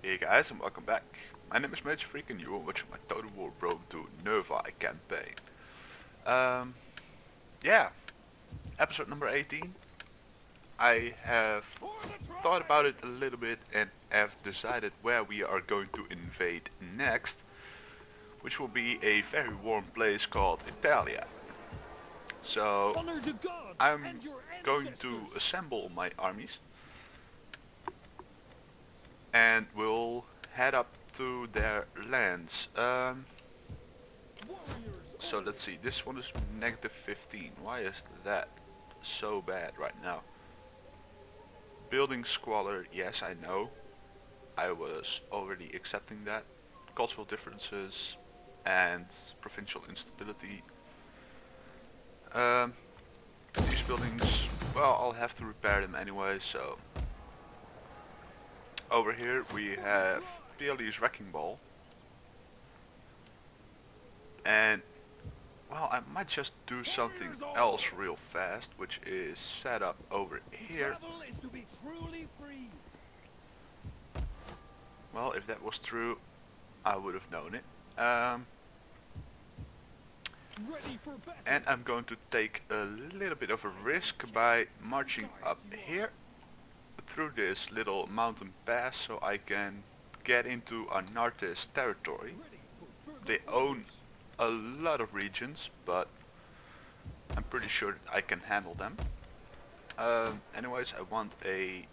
Hey guys, and welcome back. My name is Mage Freak and you are watching my Total War Road to Nervii campaign. Um, yeah, episode number 18. I have thought about it a little bit and have decided where we are going to invade next, which will be a very warm place called Italia. So, I'm going to assemble my armies and we'll head up to their lands. So let's see, this one is negative 15. Why is that so bad right now? Building squalor, yes I know. I was already accepting that. Cultural differences and provincial instability. These buildings, well, I'll have to repair them anyway, so. Over here we have Peely's Wrecking Ball. And well, I might just do something else real fast, which is set up over here. Well, if that was true, I would have known it. And I'm going to take a little bit of a risk by marching up here through this little mountain pass so I can get into Anartes territory. They own a lot of regions, but I'm pretty sure that I can handle them. Anyways, I want a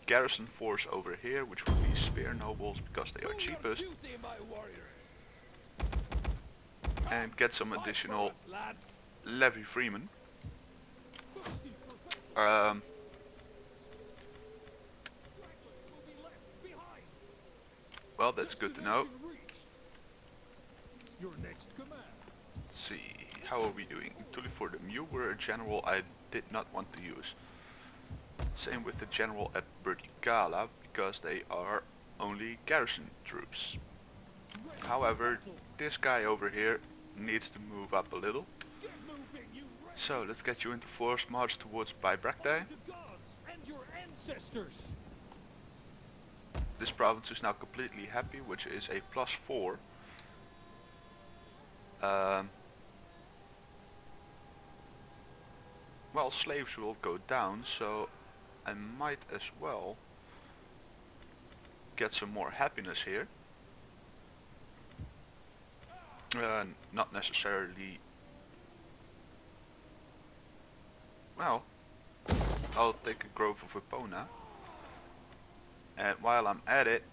garrison force over here, which will be spear nobles because they are cheapest, and get some additional levy freemen. Well, that's good to know. Let's see, how are we doing? Tully for them. You were a general I did not want to use. Same with the general at Bertigala, because they are only garrison troops. However, this guy over here needs to move up a little. So let's get you into forced march towards Bybrakte. This province is now completely happy, which is a +4. Well, slaves will go down, so I might as well get some more happiness here. Not necessarily. Well, I'll take a Grove of Epona, and while I'm at it,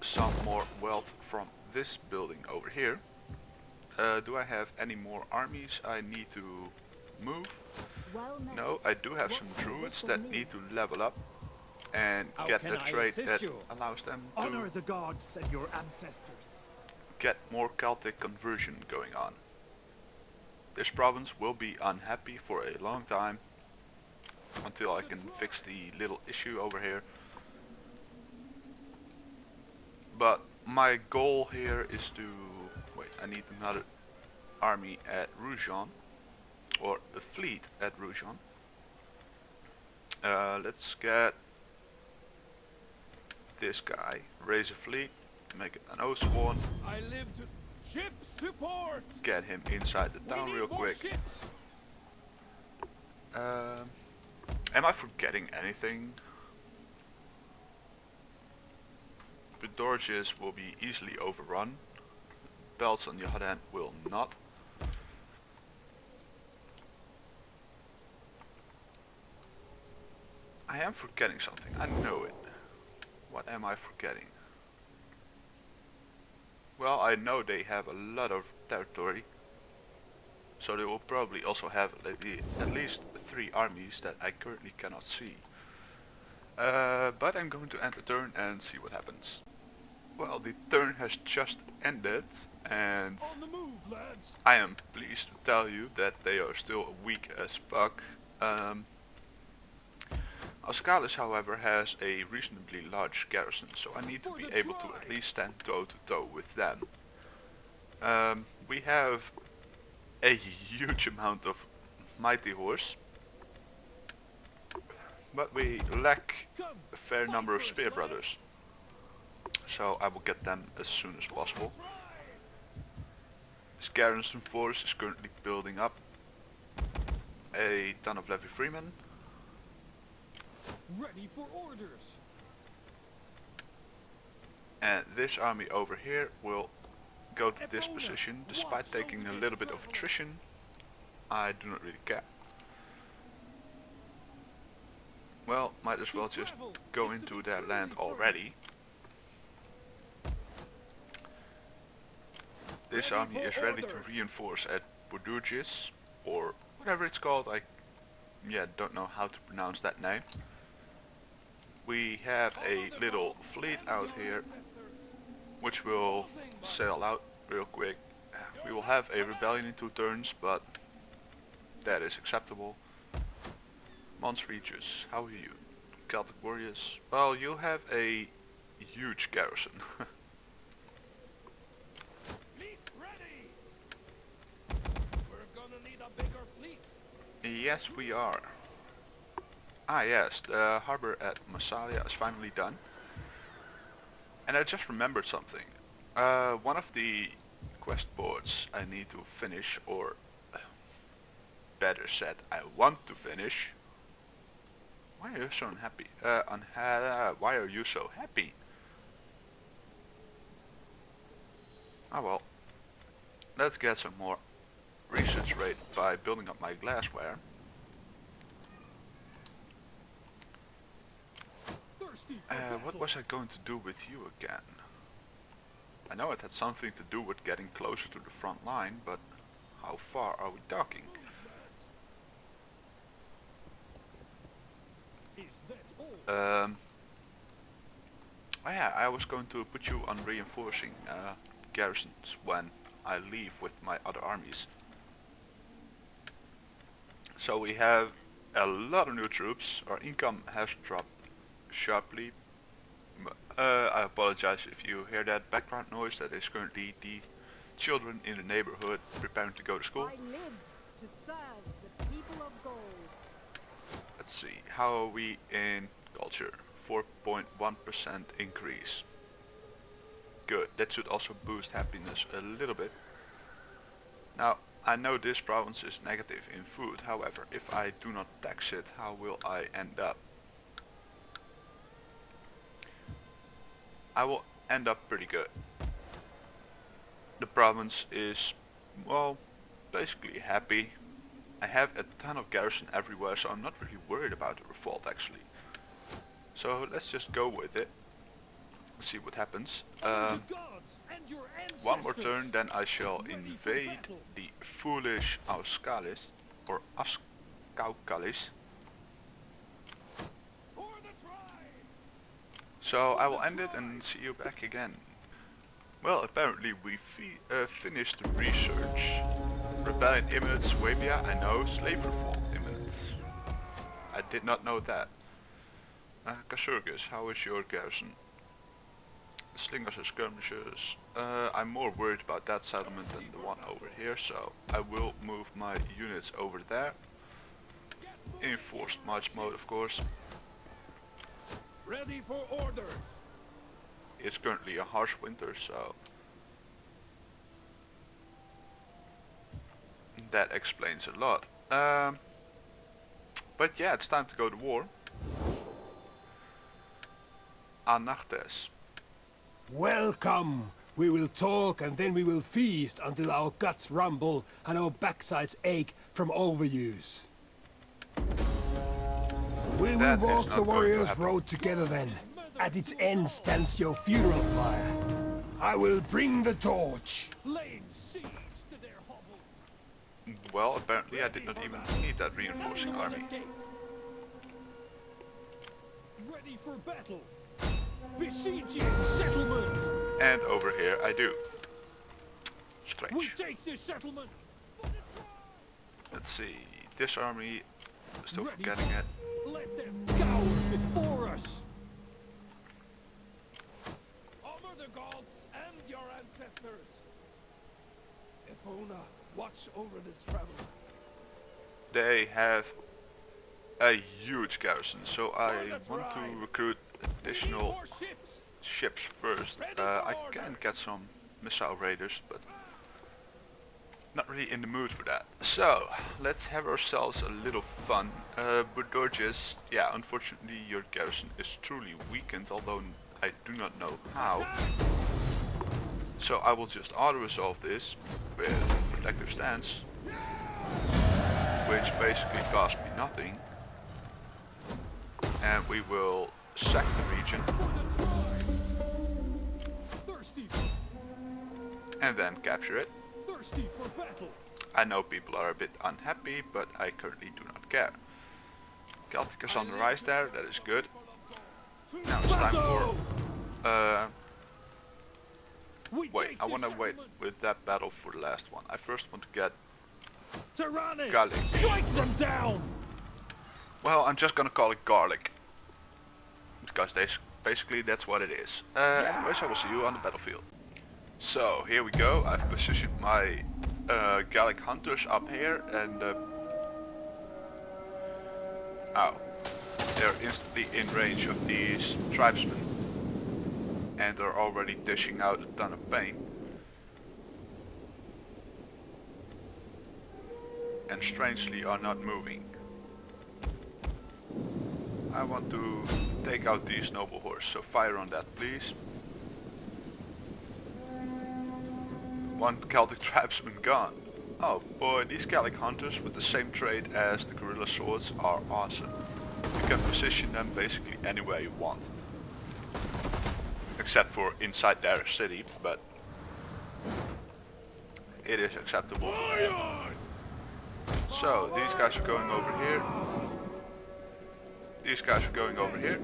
some more wealth from this building over here. Do I have any more armies I need to move? No, I do have some druids that need to level up and get a trait that allows them to honor the gods and your ancestors. Get more Celtic conversion going on. This province will be unhappy for a long time until I can fix the little issue over here. But my goal here is to wait, I need another army at Roujon, or a fleet at Roujon. Let's get this guy, raise a fleet, make it an Oathsworn. I live to ships to port. Get him inside the town real quick. Am I forgetting anything? Bedorges will be easily overrun. Belts on the other hand will not. I am forgetting something, I know it. What am I forgetting? Well, I know they have a lot of territory, so they will probably also have at least 3 armies that I currently cannot see. But I'm going to end the turn and see what happens. Well, the turn has just ended, and On the move, lads. I am pleased to tell you that they are still weak as fuck. Ascalis, however, has a reasonably large garrison, so I need to be able to at least stand toe to toe with them. We have a huge amount of mighty horse, but we lack Come, a fair fight number of for us, spear lads. brothers. So I will get them as soon as possible. This garrison force is currently building up. A ton of levy freemen. Ready for orders. And this army over here will go to this position despite taking a little bit of attrition. I do not really care. Well, might as well just go into their land already. This army is ready to reinforce at Boudurgis, or whatever it's called. I don't know how to pronounce that name. We have a little fleet out here which will sail out real quick. We will have a rebellion in 2 turns, but that is acceptable. Mons Regis, how are you? Celtic warriors. Well, you have a huge garrison. Fleet ready. We're gonna need a bigger fleet. Yes, we are. Ah yes, the harbor at Massalia is finally done. And I just remembered something. One of the quest boards I need to finish, or better said, I want to finish. Why are you so unhappy? Why are you so happy? Ah well. Let's get some more research rate by building up my glassware. Thirsty for What battle. was I going to do with you again? I know it had something to do with getting closer to the front line, but how far are we talking? Is that all? Oh yeah, I was going to put you on reinforcing garrisons when I leave with my other armies. So we have a lot of new troops. Our income has dropped sharply. I apologize if you hear that background noise. That is currently the children in the neighborhood preparing to go to school. I lived to serve the people of gold. Let's see, how are we in culture? 4.1% increase. Good, that should also boost happiness a little bit. Now, I know this province is negative in food, however, if I do not tax it, how will I end up? I will end up pretty good. The province is, well, basically happy. I have a ton of garrison everywhere, so I'm not really worried about the revolt actually. So let's just go with it. See what happens. Honor the gods and your ancestors. One more turn, then I shall Ready for invade battle. the foolish Auskalis, or Askaukalis. For the try. So I will end it and see you back again. Well, apparently we finished the research. Rebellion imminent, Swabia, I know, slave revolt imminent. I did not know that. Casurgis, how is your garrison? Slingers and skirmishers. I'm more worried about that settlement than the one over here, so I will move my units over there. Enforced march mode, of course. Ready for orders. It's currently a harsh winter, so that explains a lot. But yeah, it's time to go to war. Anartes. Welcome! We will talk and then we will feast until our guts rumble and our backsides ache from overuse. We will That is walk not the going to warrior's happen. road together then. At its end stands your funeral pyre. I will bring the torch. Laying siege to their hovel. Well, apparently I did not even need that reinforcing army. Escape. Ready for battle. Besieging settlement. And over here I do. We Strange. take this settlement. For the try. Let's see. This army, still Ready forgetting for- it. Let them cower before us. Honor the gods and your ancestors. Epona, watch over this traveler. They have a huge garrison, so I want to recruit We need additional more ships. ships first. Ready for I can orders. get some missile raiders, but not really in the mood for that. So let's have ourselves a little fun. Budorges, yeah, unfortunately your garrison is truly weakened, although I do not know how. So I will just auto-resolve this with protective stance, which basically cost me nothing. And we will sack the region For the tribe. Thirsty for, and then capture it. thirsty for battle. I know people are a bit unhappy, but I currently do not care. Celtic is on the rise there, that is good. Now it's time for... wait, I want to wait with that battle for the last one. I first want to get... Tyrannus, Garlic. strike them down. Well, I'm just gonna call it garlic. Because basically that's what it is. Anyways, I will see you on the battlefield. So, here we go. I've positioned my Gallic hunters up here and... they're instantly in range of these tribesmen. And they're already dishing out a ton of pain. And strangely are not moving. I want to take out these noble horse, so fire on that please. One Celtic tribesman gone. Oh boy, these Gallic hunters with the same trait as the gorilla swords are awesome. You can position them basically anywhere you want. Except for inside their city, but it is acceptable. So, these guys are going over here. These guys are going over here.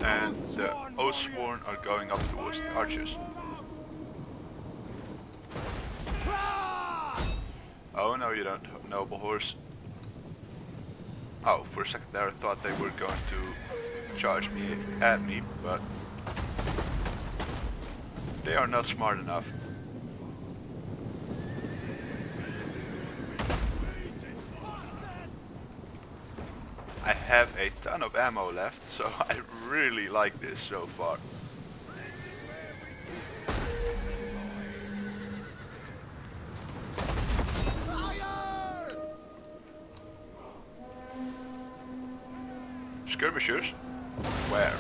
And the Oathsworn are going up towards the archers. Oh no, you don't, noble horse. Oh, for a second there I thought they were going to charge me at me, but they are not smart enough. I have a ton of ammo left, so I really like this so far. Skirmishers? Where?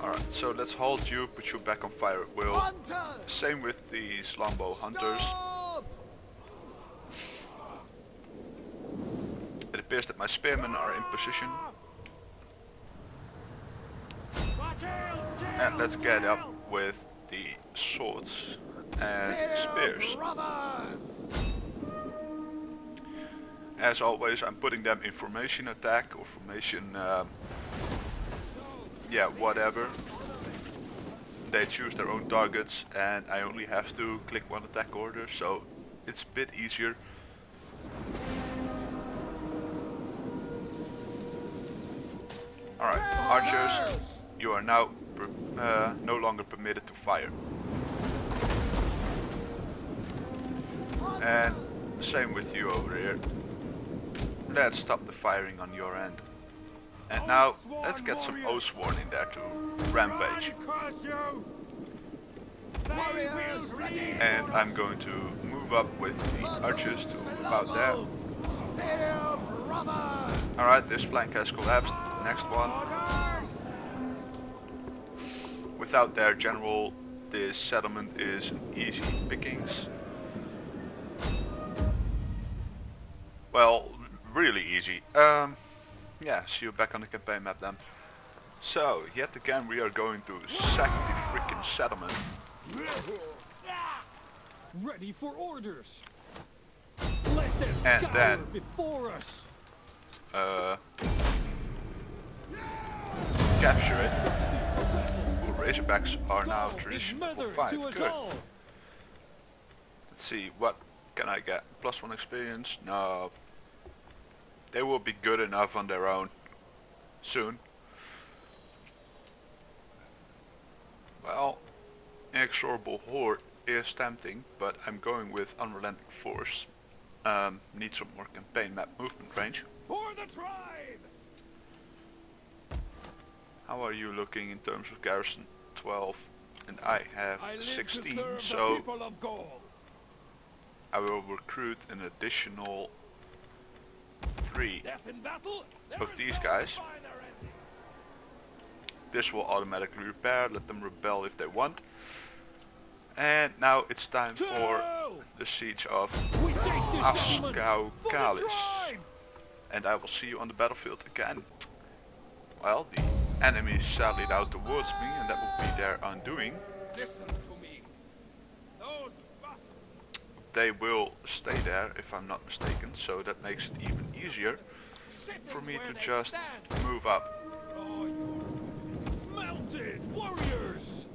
Alright, so let's hold you, put you back on fire at will. Same with these longbow hunters. It appears that my spearmen are in position. And let's get up with the swords and spears. As always, I'm putting them in formation attack or formation, yeah, whatever. They choose their own targets and I only have to click one attack order, so it's a bit easier. Alright, archers, you are now no longer permitted to fire. And same with you over here. Let's stop the firing on your end. And now, let's get some Oathsworn in there to rampage. And I'm going to move up with the archers to about there. Alright, this flank has collapsed. Next one. Without their general, this settlement is easy pickings. Well, really easy. Yeah, see you back on the campaign map then. So, yet again we are going to sack the freaking settlement. Ready for orders. Let them And cower then before us. Capture it. Ooh, Razorbacks are now traditional for 5. To us Good. all. Let's see, what can I get? +1 experience? No. They will be good enough on their own. Soon. Well, inexorable horde is tempting, but I'm going with Unrelenting Force. Need some more campaign map movement range. For the tribe! How are you looking in terms of garrison? 12, and I have I live 16, to serve the so people of Gaul. I will recruit an additional 3 Death in battle, there of is these no guys. finer ending. This will automatically repair, let them rebel if they want. And now it's time for Kill! the siege of We take this settlement for the Ascaucalis. tribe! And I will see you on the battlefield again. Well, the enemy sallied out towards me, and that will be their undoing. Listen to me. Those bastards. They will stay there, if I'm not mistaken, so that makes it even easier Sitting for me where to they just stand. move up. Oh, you're melted warriors!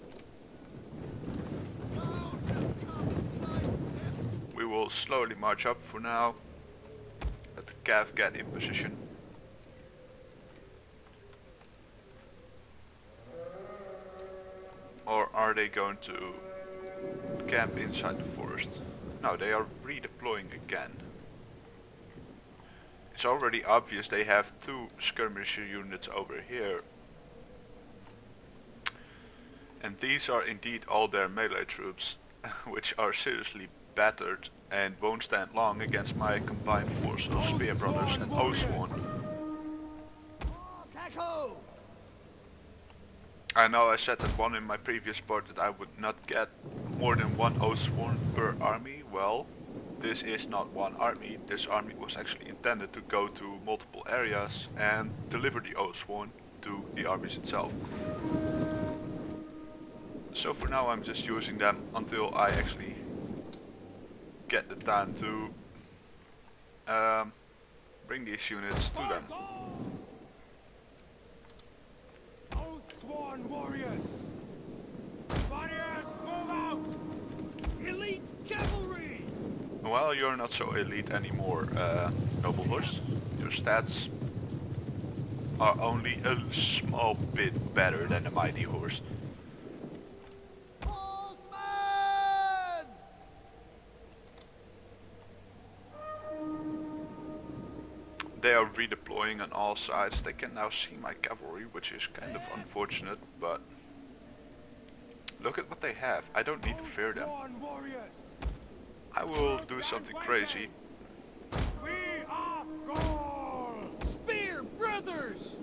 We will slowly march up for now. Let the cav get in position. Or are they going to camp inside the forest? No, they are redeploying again. It's already obvious they have 2 skirmisher units over here. And these are indeed all their melee troops, which are seriously battered and won't stand long against my combined force of Spear Brothers and Oathsworn. I know I said that one in my previous part that I would not get more than 1 Oathsworn per army. Well, this is not one army. This army was actually intended to go to multiple areas and deliver the Oathsworn to the armies itself. So for now I'm just using them until I actually get the time to bring these units to them. Oathsworn warriors! Warriors, move out! Elite cavalry! Well, you're not so elite anymore, Noble Horse. Your stats are only a small bit better than a Mighty Horse. They are redeploying on all sides. They can now see my cavalry, which is kind of unfortunate, but look at what they have. I don't need to fear them. I will do something crazy. We are Gaul! Spear brothers!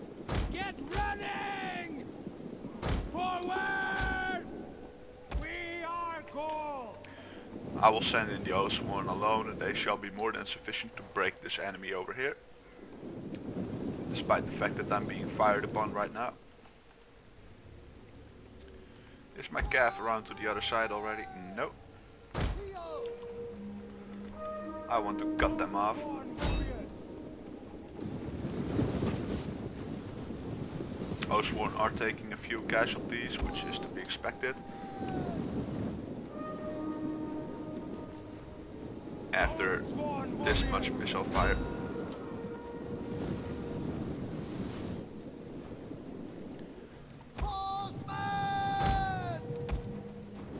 Get running! Forward! We are Gaul! I will send in the Oathsworn alone, and they shall be more than sufficient to break this enemy over here. Despite the fact that I'm being fired upon right now. Is my cav around to the other side already? No. I want to cut them off. Oathsworn are taking a few casualties, which is to be expected. After this much missile fire.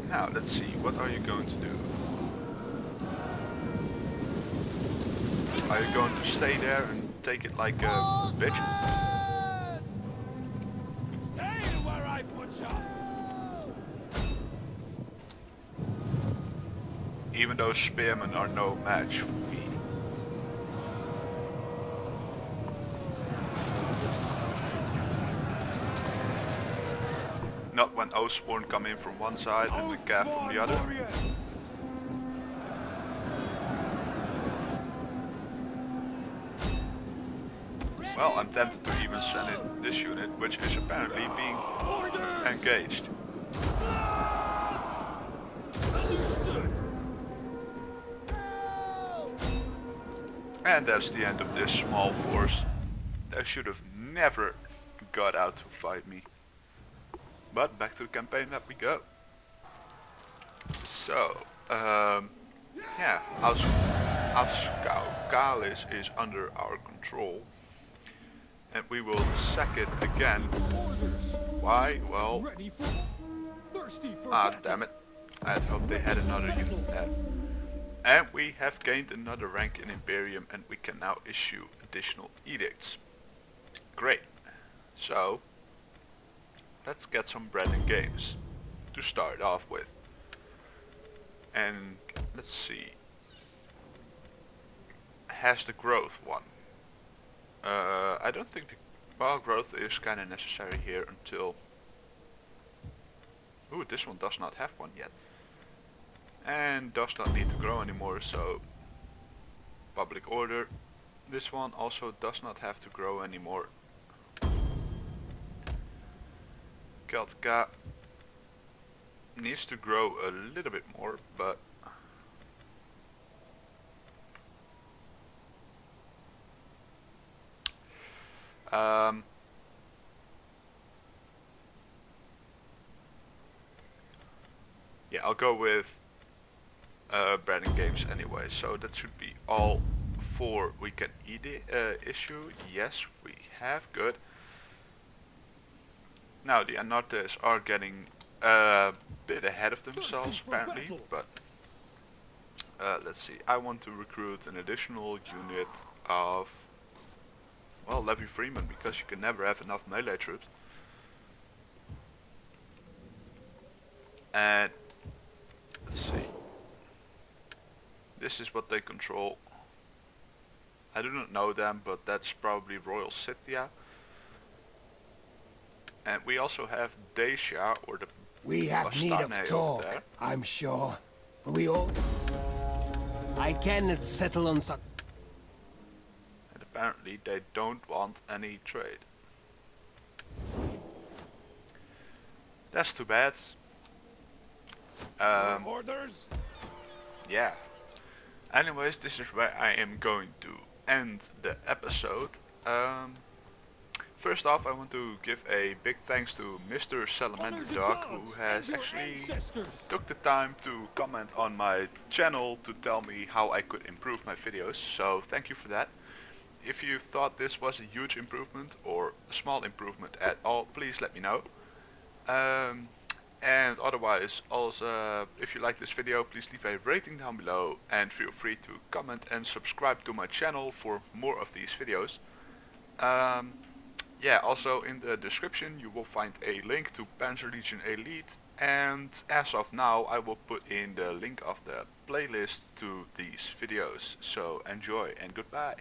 Now let's see, what are you going to do? Are you going to stay there and take it like a bitch? Stay where I put ya! Even those spearmen are no match for me. Not when Oathsworn come in from one side and the cav from the other. Well, I'm tempted to even send in this unit, which is apparently being engaged. Understood! And that's the end of this small force. They should have never got out to fight me. But back to the campaign that we go. So, yeah, Ascaucalis is under our control. And we will sack it again. Why? Well, Ready for thirsty for ah, battle. damn it. I had hoped they had another unit there. And we have gained another rank in Imperium, and we can now issue additional edicts. Great. So let's get some bread and games to start off with. And let's see. Has the growth one? I don't think the growth is kinda necessary here until... Ooh, this one does not have one yet. And does not need to grow anymore, so... Public order. This one also does not have to grow anymore. Celtica needs to grow a little bit more, but... yeah, I'll go with bread and games anyway, so that should be all 4 we can issue. Yes, we have, good. Now the Anartes are getting a bit ahead of themselves apparently, but let's see, I want to recruit an additional unit of, well, levy freemen, because you can never have enough melee troops. And let's see, this is what they control. I do not know them, but that's probably Royal Scythia. And we also have Dacia, or the We have need of Bastane over talk, there. I'm sure. We all... I cannot settle on such... And apparently they don't want any trade. That's too bad. Orders? Yeah. Anyways, this is where I am going to end the episode. First off, I want to give a big thanks to Mr. Salamander Dog, who has actually took the time to comment on my channel to tell me how I could improve my videos, so thank you for that. If you thought this was a huge improvement or a small improvement at all, please let me know. And otherwise, also, if you like this video, please leave a rating down below and feel free to comment and subscribe to my channel for more of these videos. Yeah, also in the description you will find a link to Panzer Legion Elite, and as of now I will put in the link of the playlist to these videos. So enjoy and goodbye.